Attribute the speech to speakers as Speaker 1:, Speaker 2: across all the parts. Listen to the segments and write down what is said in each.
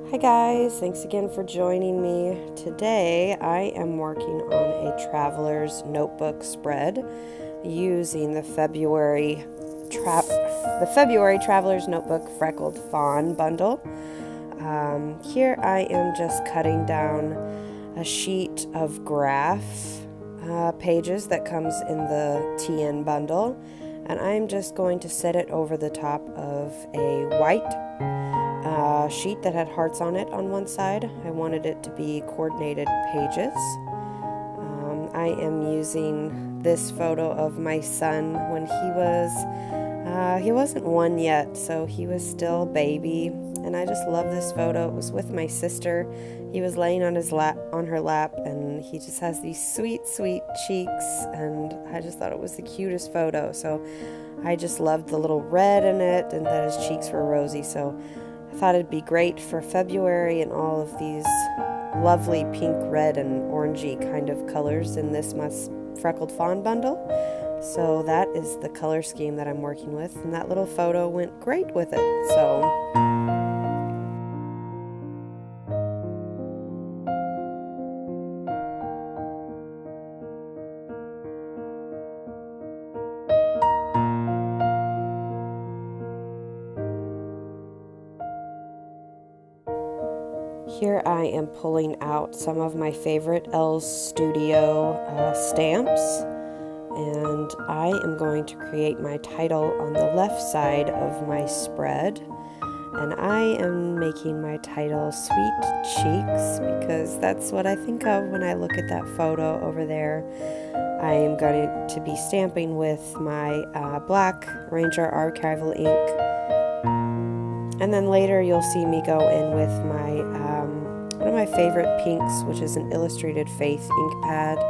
Speaker 1: Hi guys, thanks again for joining me. Today I am working on a traveler's notebook spread using the February Traveler's Notebook Freckled Fawn bundle. Here I am just cutting down a sheet of graph pages that comes in the TN bundle, and I'm just going to set it over the top of a white sheet that had hearts on it on one side. I wanted it to be coordinated pages. I am using this photo of my son when he wasn't one yet, so he was still a baby, and I just love this photo. It was with my sister. He was laying on her lap, and he just has these sweet cheeks, and I just thought it was the cutest photo. So I just loved the little red in it, and that his cheeks were rosy, so I thought it'd be great for February and all of these lovely pink, red, and orangey kind of colors in this month's Freckled Fawn bundle. So that is the color scheme that I'm working with, and that little photo went great with it. Here I am pulling out some of my favorite L's Studio stamps, and I am going to create my title on the left side of my spread. And I am making my title Sweet Cheeks because that's what I think of when I look at that photo over there. I am going to be stamping with my black Ranger Archival ink. And then later you'll see me go in with my one of my favorite pinks, which is an Illustrated Faith ink pad.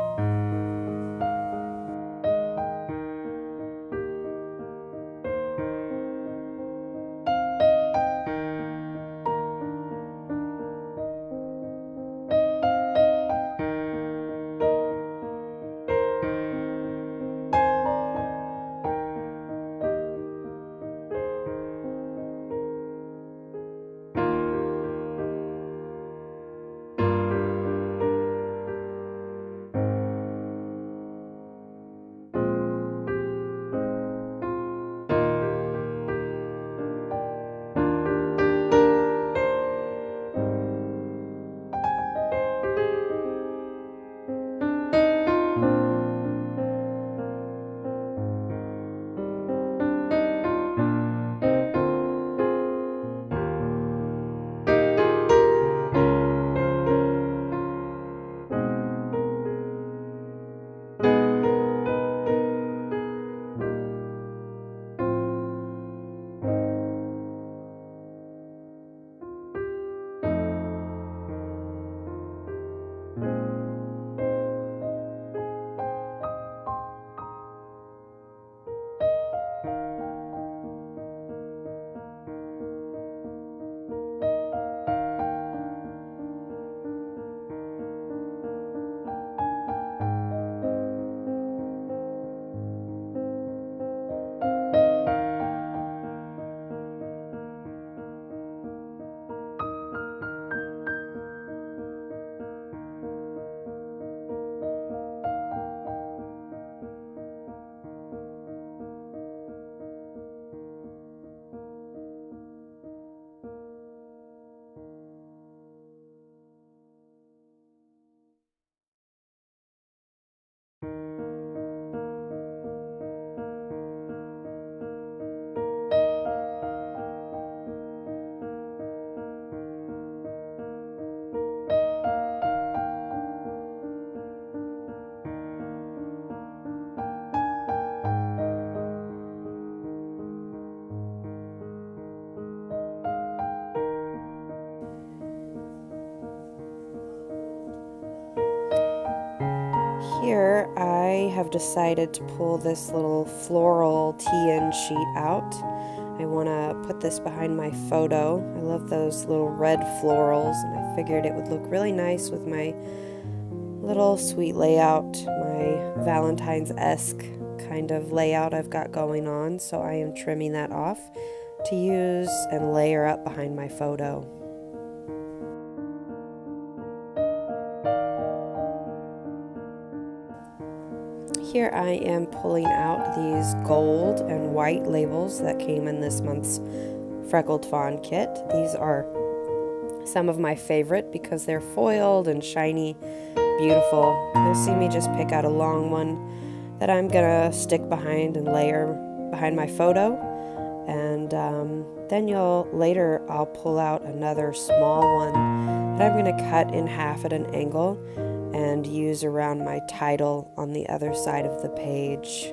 Speaker 1: Here I have decided to pull this little floral TN sheet out. I want to put this behind my photo. I love those little red florals, and I figured it would look really nice with my little sweet layout, my Valentine's-esque kind of layout I've got going on. So I am trimming that off to use and layer up behind my photo. Here I am pulling out these gold and white labels that came in this month's Freckled Fawn kit. These are some of my favorite because they're foiled and shiny, beautiful. You'll see me just pick out a long one that I'm gonna stick behind and layer behind my photo, and then I'll pull out another small one that I'm gonna cut in half at an angle and use around my title on the other side of the page.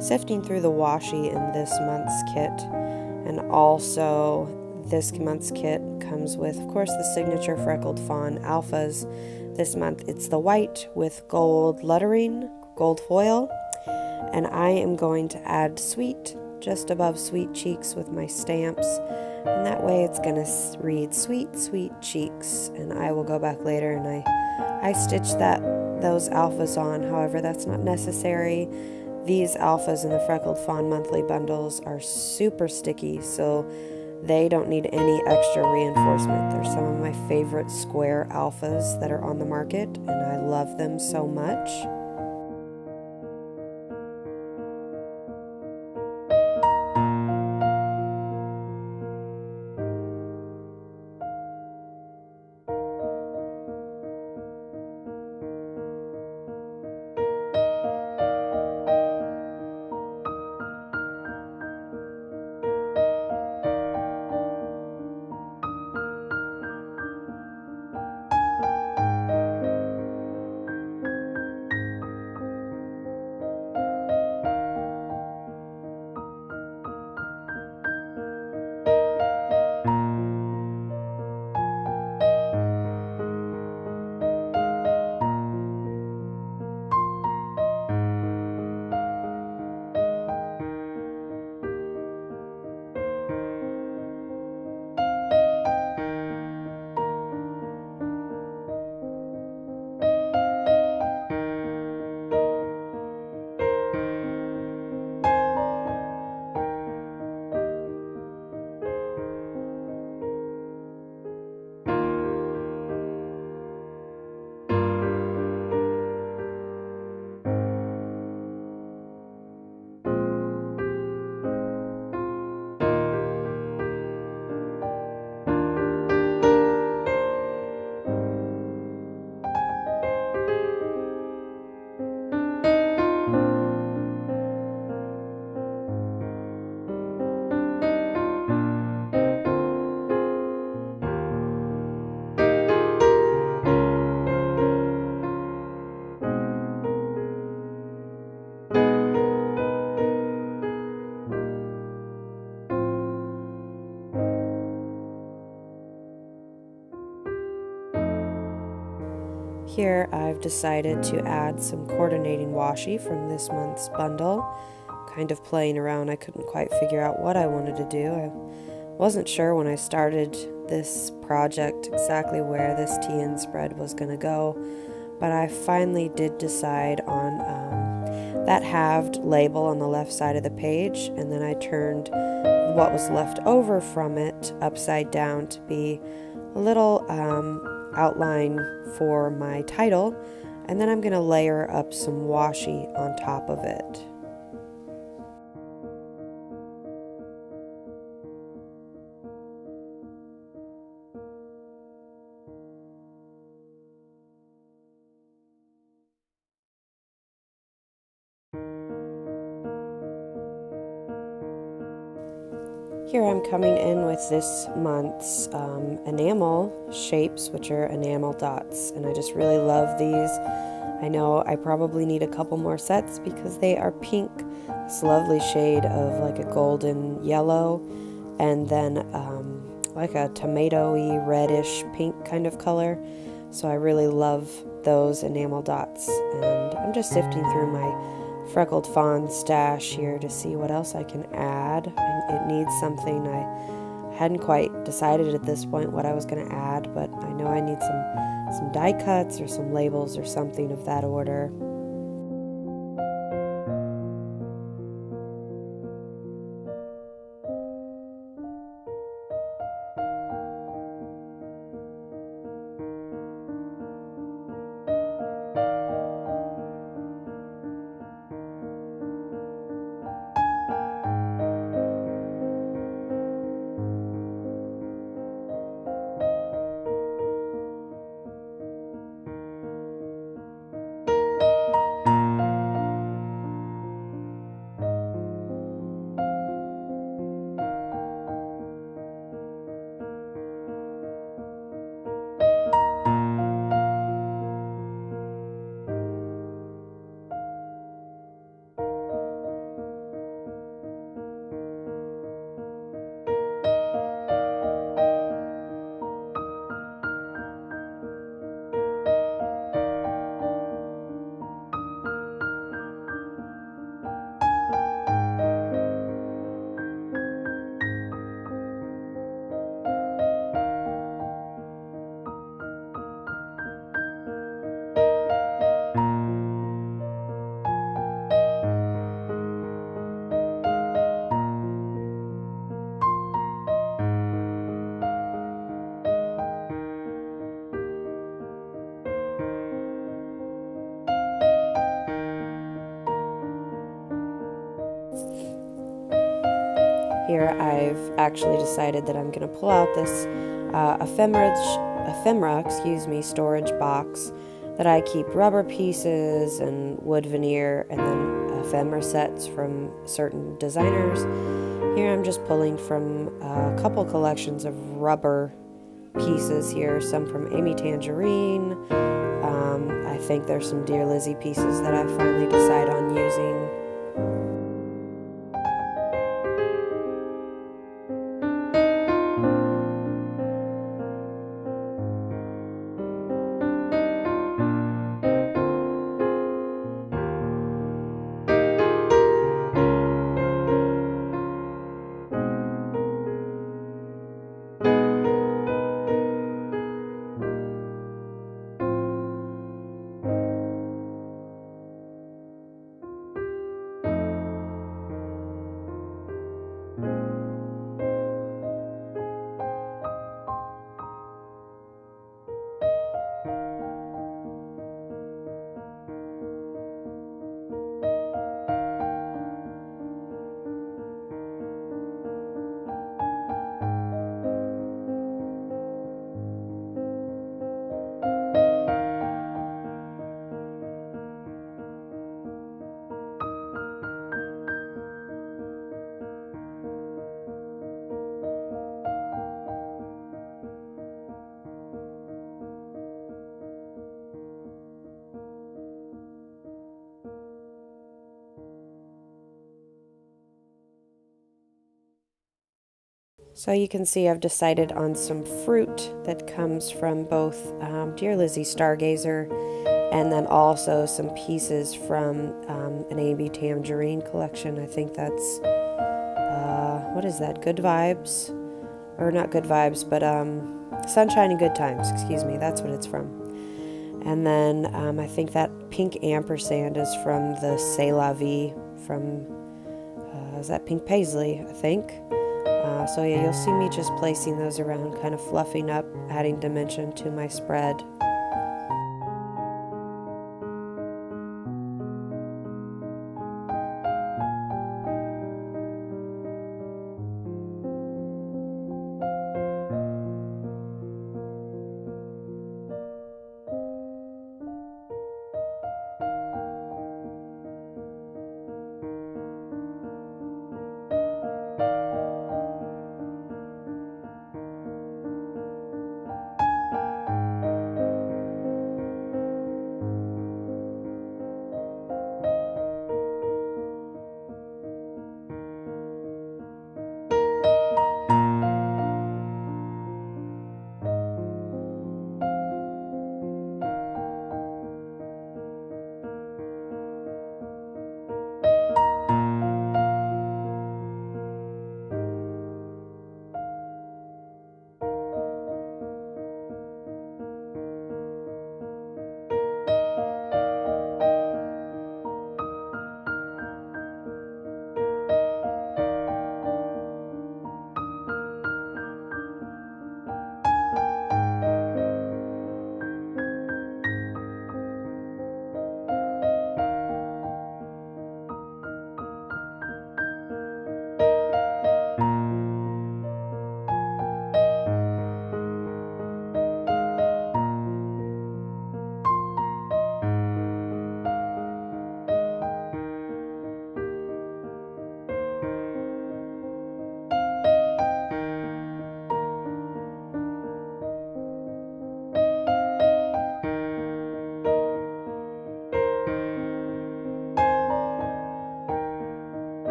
Speaker 1: Sifting through the washi in this month's kit, and also this month's kit comes with, of course, the signature Freckled Fawn alphas. This month it's the white with gold lettering, gold foil, and I am going to add sweet just above sweet cheeks with my stamps, and that way it's going to read sweet, sweet cheeks. And I will go back later and I stitch those alphas on. However, that's not necessary. These alphas in the Freckled Fawn monthly bundles are super sticky, so they don't need any extra reinforcement. They're some of my favorite square alphas that are on the market, and I love them so much. Here I've decided to add some coordinating washi from this month's bundle. Kind of playing around, I couldn't quite figure out what I wanted to do. I wasn't sure when I started this project exactly where this TN spread was going to go, but I finally did decide on that halved label on the left side of the page, and then I turned what was left over from it upside down to be a little outline for my title, and then I'm going to layer up some washi on top of it. Here I'm coming in with this month's enamel shapes, which are enamel dots, and I just really love these. I know I probably need a couple more sets because they are pink, this lovely shade of like a golden yellow, and then like a tomato-y reddish pink kind of color. So I really love those enamel dots, and I'm just sifting through my Freckled Fawn stash here to see what else I can add. It needs something. I hadn't quite decided at this point what I was going to add, but I know I need some die cuts or some labels or something of that order. Here I've actually decided that I'm going to pull out this ephemera storage box that I keep rubber pieces and wood veneer and then ephemera sets from certain designers. Here I'm just pulling from a couple collections of rubber pieces here, some from Amy Tangerine. I think there's some Dear Lizzie pieces that I finally decide on using. So you can see I've decided on some fruit that comes from both Dear Lizzie Stargazer and then also some pieces from an A&B Tangerine collection. I think that's, what is that, Good Vibes? Or not Good Vibes, but Sunshine and Good Times, excuse me, that's what it's from. And then I think that pink ampersand is from the C'est La Vie from, is that Pink Paisley, I think. So yeah, you'll see me just placing those around, kind of fluffing up, adding dimension to my spread.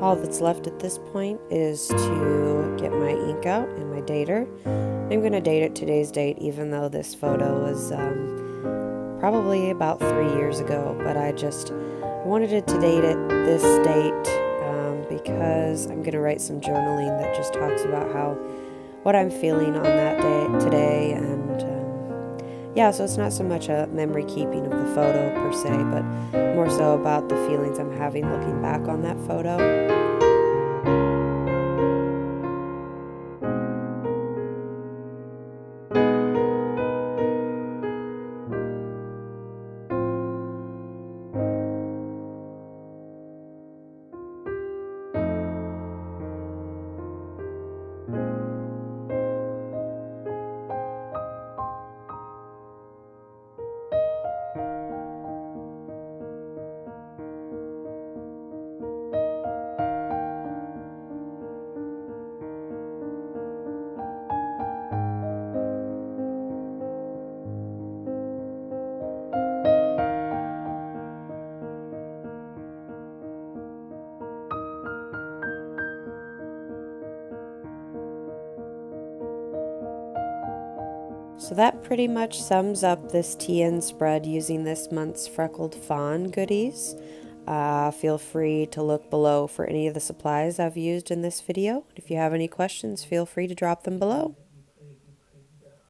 Speaker 1: All that's left at this point is to get my ink out and my dater. I'm going to date it today's date, even though this photo was probably about 3 years ago, but I wanted it to date it this date because I'm going to write some journaling that just talks about what I'm feeling on that day today, and yeah, so it's not so much a memory keeping of the photo per se, but more so about the feelings I'm having looking back on that photo. So that pretty much sums up this TN spread using this month's Freckled Fawn goodies. Feel free to look below for any of the supplies I've used in this video. If you have any questions, feel free to drop them below.